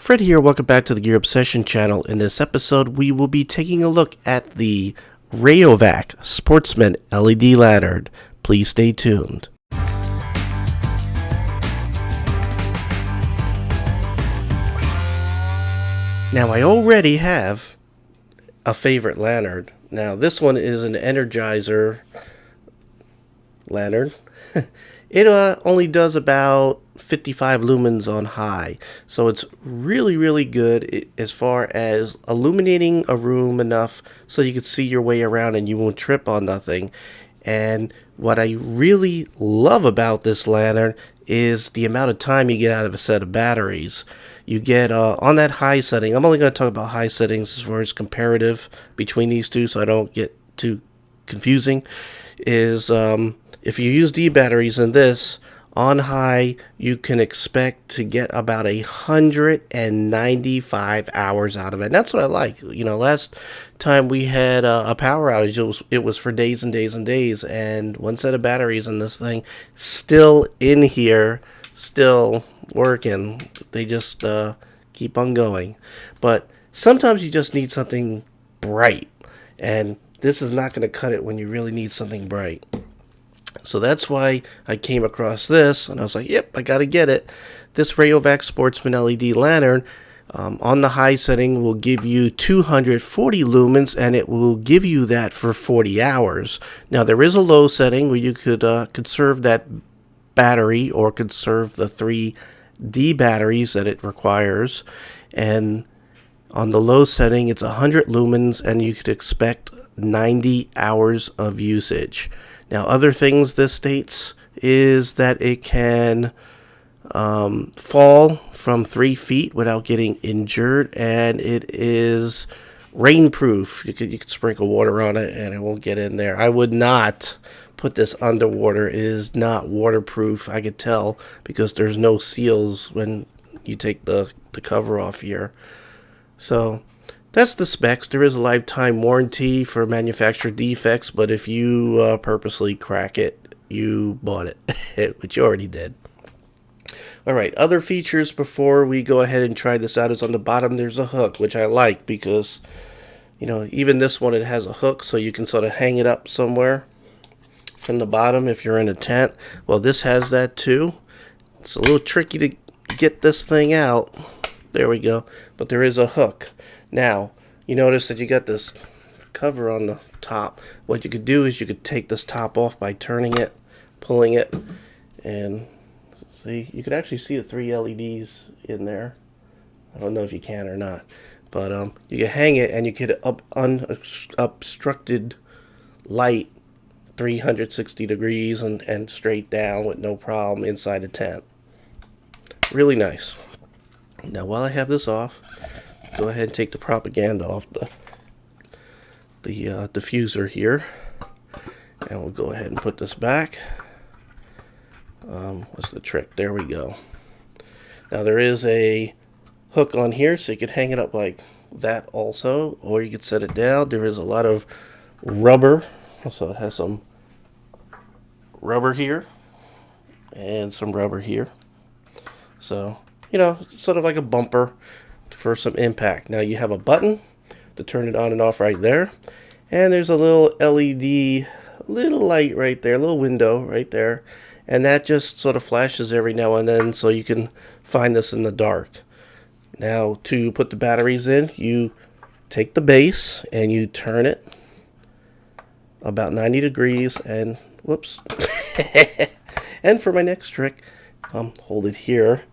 Fred here, welcome back to the Gear Obsession channel. In this episode, we will be taking a look at the RAYOVAC Sportsman LED lantern. Please stay tuned. Now, I already have a favorite lantern. Now, this one is an Energizer lantern. It only does about 55 lumens on high, so it's really good as far as illuminating a room enough so you can see your way around and you won't trip on nothing. And what I really love about this lantern is the amount of time you get out of a set of batteries. You get on that high setting. I'm only going to talk about high settings as far as comparative between these two so I don't get too confusing, is if you use D batteries in this, on high, you can expect to get about 195 hours out of it. And that's what I like. You know, last time we had a power outage, it was for days and days and days. And one set of batteries in this thing still in here, still working. They just keep on going. But sometimes you just need something bright. And this is not going to cut it when you really need something bright. So that's why I came across this, and I was like, yep, I got to get it. This RAYOVAC Sportsman LED lantern on the high setting will give you 240 lumens, and it will give you that for 40 hours. Now, there is a low setting where you could conserve that battery or conserve the 3 D batteries that it requires. And on the low setting, it's 100 lumens, and you could expect 90 hours of usage. Now, other things this states is that it can fall from 3 feet without getting injured, and it is rainproof. You could sprinkle water on it, and it won't get in there. I would not put this underwater. It is not waterproof. I could tell because there's no seals when you take the cover off here. So that's the specs. There is a lifetime warranty for manufacturer defects, but if you purposely crack it, you bought it, which you already did. Alright, other features before we go ahead and try this out is on the bottom there's a hook, which I like because, you know, even this one, it has a hook so you can sort of hang it up somewhere from the bottom if you're in a tent. Well, this has that too. It's a little tricky to get this thing out. There we go. But there is a hook. Now, you notice that you got this cover on the top. What you could do is you could take this top off by turning it, pulling it, and see, you could actually see the 3 LEDs in there. I don't know if you can or not, but you can hang it and you get unobstructed light 360 degrees and straight down with no problem inside a tent. Really nice. Now, while I have this off, go ahead and take the propaganda off the diffuser here, and we'll go ahead and put this back. What's the trick? There we go. Now, there is a hook on here, so you could hang it up like that also, or you could set it down. There is a lot of rubber, so it has some rubber here and some rubber here. So, you know, sort of like a bumper for some impact. Now you have a button to turn it on and off right there, and there's a little LED, little light right there, a little window right there, and that just sort of flashes every now and then so you can find this in the dark. Now, to put the batteries in, you take the base and you turn it about 90 degrees and whoops. And for my next trick, hold it here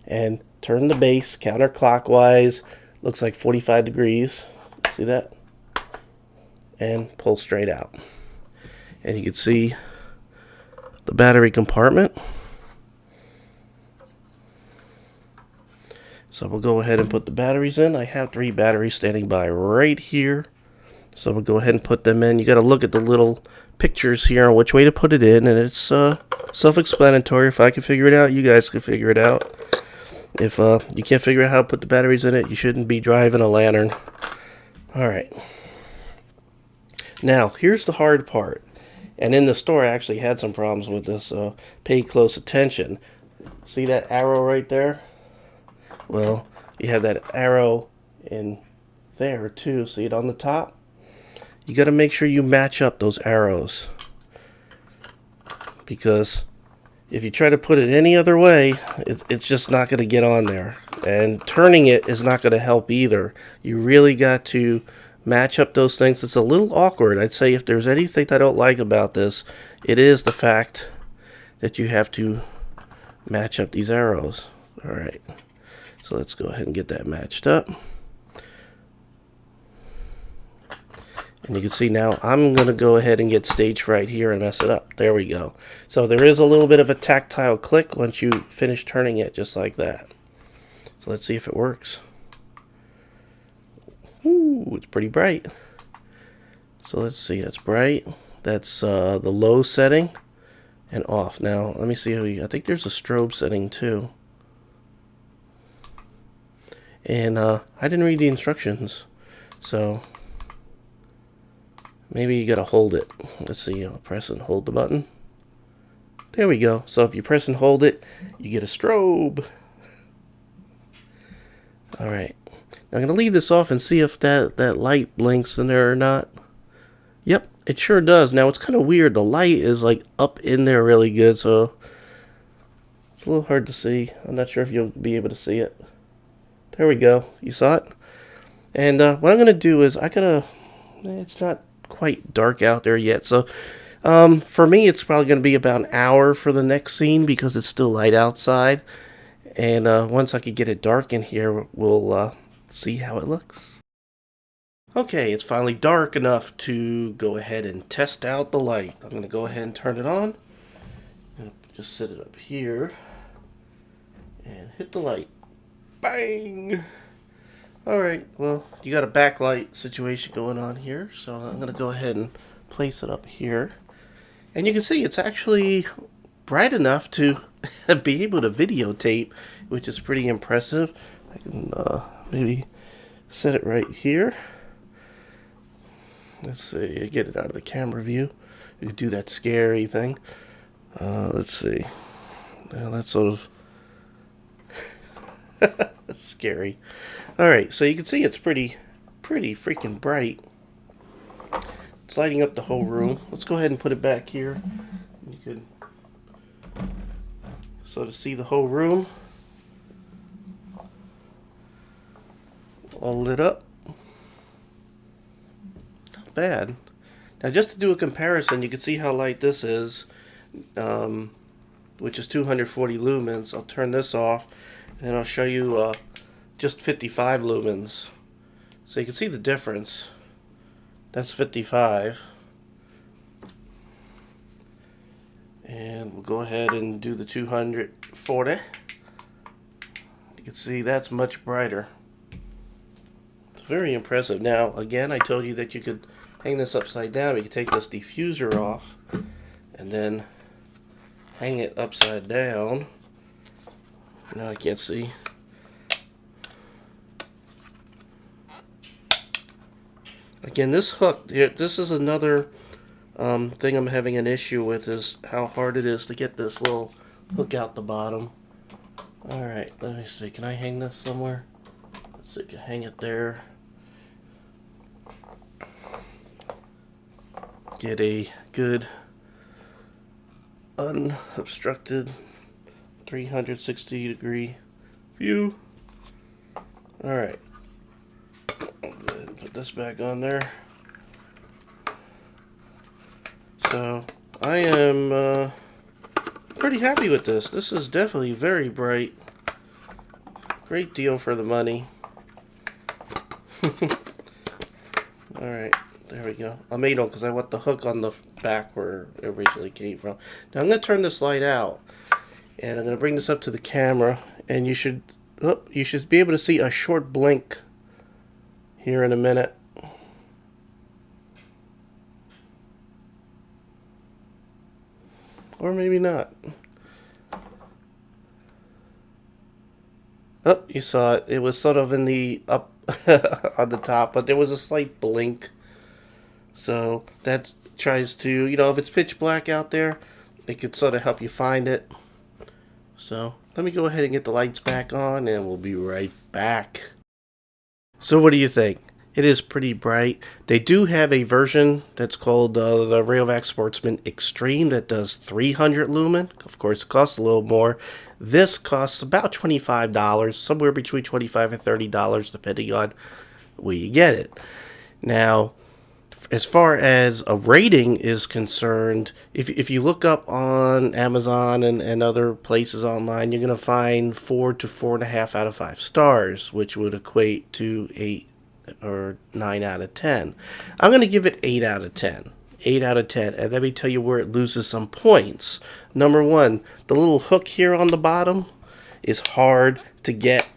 and turn the base counterclockwise, looks like 45 degrees, see that? And pull straight out. And you can see the battery compartment. So we'll go ahead and put the batteries in. I have 3 batteries standing by right here. So we'll go ahead and put them in. You got to look at the little pictures here on which way to put it in, and it's self-explanatory. If I can figure it out, you guys can figure it out. If you can't figure out how to put the batteries in it, you shouldn't be driving a lantern. Alright. Now, here's the hard part. And in the store, I actually had some problems with this, so pay close attention. See that arrow right there? Well, You have that arrow in there too. See it on the top? You got to make sure you match up those arrows, because if you try to put it any other way, it's just not going to get on there. And turning it is not going to help either. You really got to match up those things. It's a little awkward. I'd say if there's anything I don't like about this, it is the fact that you have to match up these arrows. All right. So let's go ahead and get that matched up. And you can see now I'm going to go ahead and get stage fright here and mess it up. There we go. So there is a little bit of a tactile click once you finish turning it, just like that. So let's see if it works. Ooh, it's pretty bright. So let's see, that's bright. That's the low setting and off. Now let me see how I think there's a strobe setting too. And I didn't read the instructions, so maybe you gotta hold it. Let's see, I'll press and hold the button. There we go. So if you press and hold it, you get a strobe. Alright. Now I'm gonna leave this off and see if that light blinks in there or not. Yep, it sure does. Now it's kind of weird. The light is like up in there really good, so it's a little hard to see. I'm not sure if you'll be able to see it. There we go. You saw it? And what I'm gonna do is it's not quite dark out there yet, so for me it's probably going to be about an hour for the next scene because it's still light outside, and once I could get it dark in here, we'll see how it looks. Okay, it's finally dark enough to go ahead and test out the light. I'm going to go ahead and turn it on and just set it up here and hit the light. Bang! Alright, well, you got a backlight situation going on here, so I'm going to go ahead and place it up here. And you can see it's actually bright enough to be able to videotape, which is pretty impressive. I can maybe set it right here. Let's see, get it out of the camera view. You could do that scary thing. Let's see. Well, that's sort of that's scary. Alright, so you can see it's pretty freaking bright. It's lighting up the whole room. Let's go ahead and put it back here. You could sort of see the whole room all lit up. Not bad. Now just to do a comparison, you can see how light this is, which is 240 lumens. I'll turn this off and I'll show you just 55 lumens. So you can see the difference. That's 55. And we'll go ahead and do the 240. You can see that's much brighter. It's very impressive. Now, again, I told you that you could hang this upside down. You could take this diffuser off and then hang it upside down. Now I can't see. Again, this hook, this is another thing I'm having an issue with, is how hard it is to get this little hook out the bottom. Alright, let me see. Can I hang this somewhere? Let's see, I can hang it there. Get a good unobstructed 360-degree view. Alright. Put this back on there. So I am pretty happy with this. This is definitely very bright. Great deal for the money. Alright, there we go. I made it because I want the hook on the back where it originally came from. Now I'm going to turn this light out, and I'm going to bring this up to the camera, and you should be able to see a short blink here in a minute. Or maybe not. Oh, you saw it. It was sort of in the up on the top, but there was a slight blink. So that tries to, if it's pitch black out there, it could sort of help you find it. So let me go ahead and get the lights back on and we'll be right back. So what do you think? It is pretty bright. They do have a version that's called the RAYOVAC Sportsman Extreme that does 300 lumen. Of course, it costs a little more. This costs about $25, somewhere between $25 and $30, depending on where you get it. Now, as far as a rating is concerned, if you look up on Amazon and other places online, you're going to find 4 to 4.5 out of 5 stars, which would equate to 8 or 9 out of 10. I'm going to give it 8 out of 10. 8 out of 10. And let me tell you where it loses some points. Number one, the little hook here on the bottom is hard to get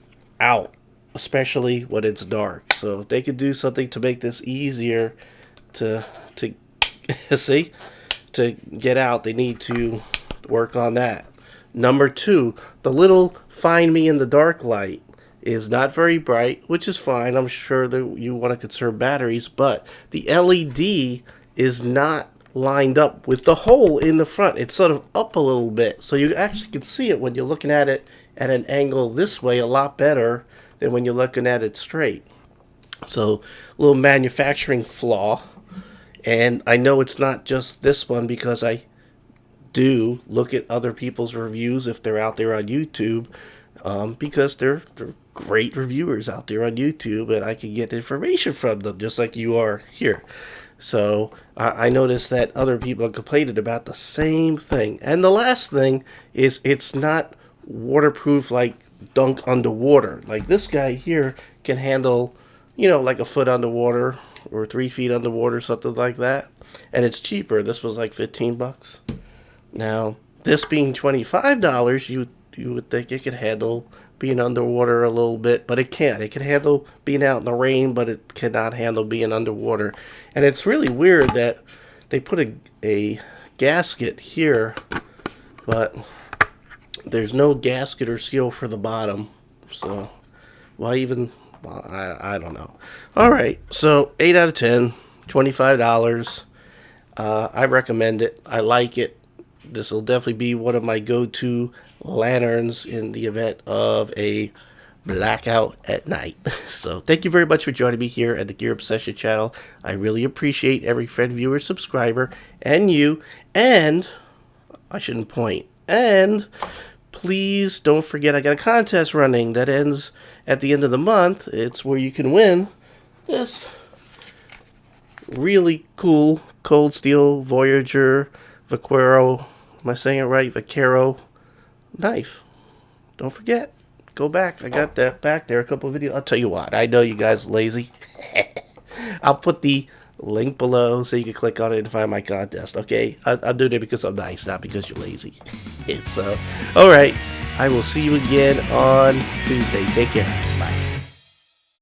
out, especially when it's dark. So if they could do something to make this easier to see, to get out, they need to work on that. Number two, the little find me in the dark light is not very bright, which is fine. I'm sure that you want to conserve batteries, but the LED is not lined up with the hole in the front. It's sort of up a little bit, so you actually can see it when you're looking at it at an angle this way a lot better than when you're looking at it straight. So a little manufacturing flaw. And I know it's not just this one because I do look at other people's reviews if they're out there on YouTube, because they're great reviewers out there on YouTube, and I can get information from them just like you are here. So I noticed that other people are complaining about the same thing. And the last thing is it's not waterproof like dunk underwater. Like this guy here can handle, like a foot underwater or 3 feet underwater, something like that. And it's cheaper. This was like $15. Now, this being $25, you would think it could handle being underwater a little bit, but it can't. It can handle being out in the rain, but it cannot handle being underwater. And it's really weird that they put a gasket here, but there's no gasket or seal for the bottom. So, why even... Well, I don't know. All right, so 8 out of 10, $25. I recommend it. I like it. This will definitely be one of my go-to lanterns in the event of a blackout at night. So thank you very much for joining me here at the Gear Obsession channel. I really appreciate every friend, viewer, subscriber, and you. And I shouldn't point. And please don't forget I got a contest running that ends at the end of the month. It's where you can win this really cool Cold Steel Voyager Vaquero, am I saying it right? Vaquero knife. Don't forget, go back. I got that back there, a couple of videos. I'll tell you what, I know you guys are lazy. I'll put the link below so you can click on it and find my contest, okay? I'll do that because I'm nice, not because you're lazy. So, alright, I will see you again on Tuesday. Take care.